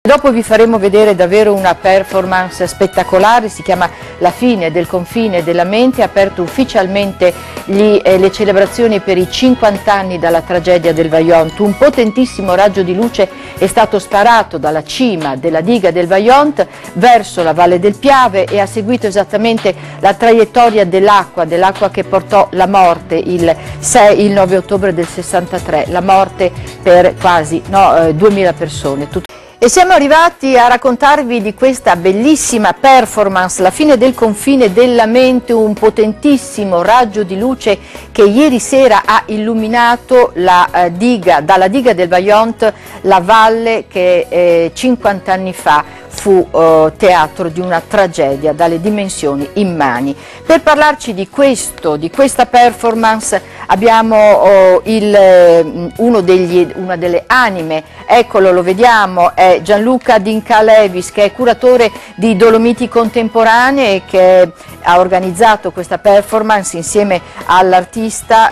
Dopo vi faremo vedere davvero una performance spettacolare, si chiama La fine del confine della mente, ha aperto ufficialmente le celebrazioni per i 50 anni dalla tragedia del Vajont. Un potentissimo raggio di luce è stato sparato dalla cima della diga del Vajont verso la Valle del Piave e ha seguito esattamente la traiettoria dell'acqua che portò la morte il 9 ottobre del 63, la morte per quasi 2000 persone. E siamo arrivati a raccontarvi di questa bellissima performance, La fine del confine della mente, un potentissimo raggio di luce che ieri sera ha illuminato dalla diga del Vajont la valle che 50 anni fa fu teatro di una tragedia dalle dimensioni immani. Per parlarci di questa performance abbiamo una delle anime, eccolo, lo vediamo, è Gianluca Dincalevis, che è curatore di Dolomiti Contemporanee e che ha organizzato questa performance insieme all'artista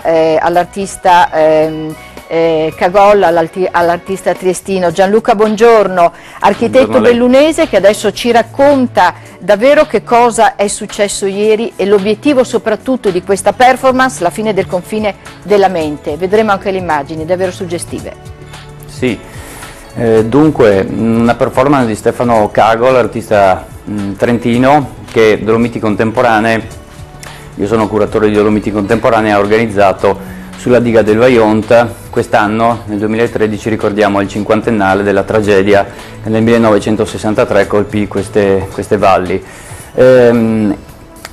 Cagol, all'artista triestino. Gianluca, buongiorno, architetto bellunese che adesso ci racconta davvero che cosa è successo ieri e l'obiettivo soprattutto di questa performance, La fine del confine della mente. Vedremo anche le immagini davvero suggestive. Sì, dunque una performance di Stefano Cagol, artista trentino, che Dolomiti Contemporanee, io sono curatore di Dolomiti Contemporanee, ha organizzato sulla diga del Vajont. Quest'anno, nel 2013, ricordiamo il cinquantennale della tragedia che nel 1963 colpì queste valli.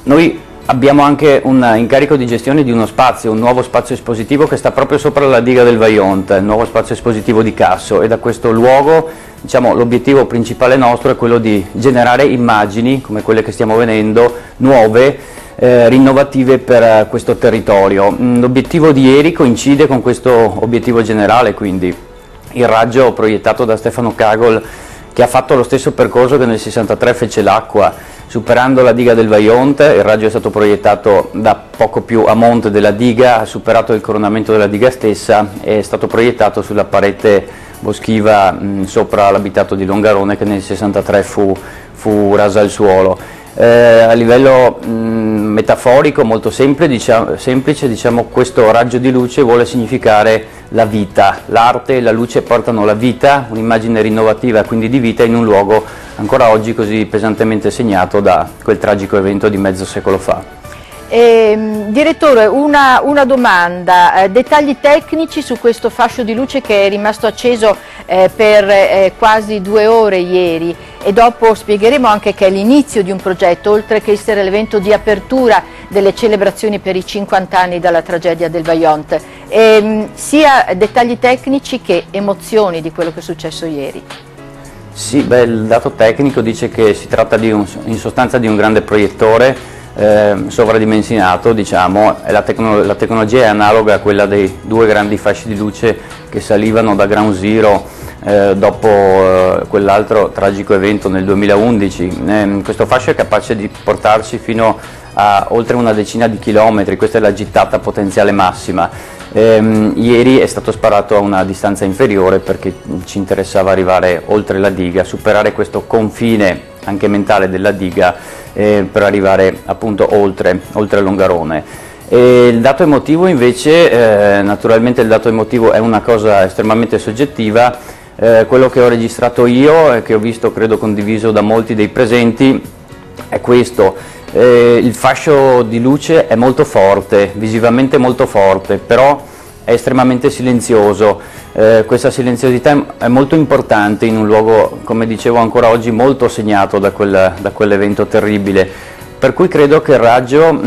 Noi abbiamo anche un incarico di gestione di uno spazio, un nuovo spazio espositivo che sta proprio sopra la diga del Vajont, il nuovo spazio espositivo di Casso, e da questo luogo, diciamo, l'obiettivo principale nostro è quello di generare immagini come quelle che stiamo vedendo, nuove, rinnovative per questo territorio. L'obiettivo di ieri coincide con questo obiettivo generale, quindi il raggio proiettato da Stefano Cagol, che ha fatto lo stesso percorso che nel 63 fece l'acqua, superando la diga del Vajont. Il raggio è stato proiettato da poco più a monte della diga, ha superato il coronamento della diga stessa e è stato proiettato sulla parete boschiva sopra l'abitato di Longarone, che nel 63 fu rasa al suolo. A livello metaforico, molto semplice, diciamo, questo raggio di luce vuole significare la vita. L'arte e la luce portano la vita, un'immagine rinnovativa quindi di vita in un luogo ancora oggi così pesantemente segnato da quel tragico evento di mezzo secolo fa. Direttore, una domanda, dettagli tecnici su questo fascio di luce che è rimasto acceso per quasi 2 ore ieri, e dopo spiegheremo anche che è l'inizio di un progetto, oltre che essere l'evento di apertura delle celebrazioni per i 50 anni dalla tragedia del Vajont, sia dettagli tecnici che emozioni di quello che è successo ieri. Sì, il dato tecnico dice che si tratta in sostanza di un grande proiettore sovradimensionato, diciamo, e la tecnologia è analoga a quella dei 2 grandi fasci di luce che salivano da Ground Zero dopo quell'altro tragico evento nel 2011. Questo fascio è capace di portarci fino a oltre una decina di chilometri, questa è la gittata potenziale massima. Ieri è stato sparato a una distanza inferiore perché ci interessava arrivare oltre la diga, superare questo confine anche mentale della diga per arrivare appunto oltre Longarone. E il dato emotivo invece, naturalmente il dato emotivo è una cosa estremamente soggettiva. Quello che ho registrato io e che ho visto, credo condiviso da molti dei presenti, è questo. Il fascio di luce è molto forte, visivamente molto forte, però è estremamente silenzioso. Questa silenziosità è molto importante in un luogo, come dicevo, ancora oggi molto segnato da quell'evento terribile, per cui credo che il raggio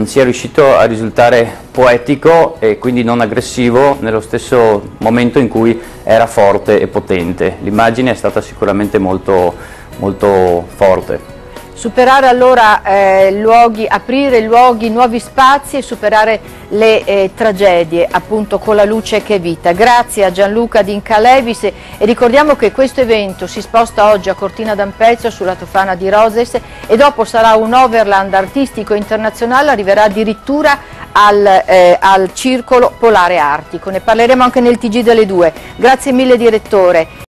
sia riuscito a risultare poetico e quindi non aggressivo nello stesso momento in cui era forte e potente. L'immagine è stata sicuramente molto, molto forte. Superare allora aprire luoghi, nuovi spazi e superare le tragedie appunto con la luce che è vita. Grazie a Gianluca Dincalevis, e ricordiamo che questo evento si sposta oggi a Cortina d'Ampezzo sulla Tofana di Roses e dopo sarà un overland artistico internazionale, arriverà addirittura al Circolo Polare Artico. Ne parleremo anche nel TG delle 2. Grazie mille direttore.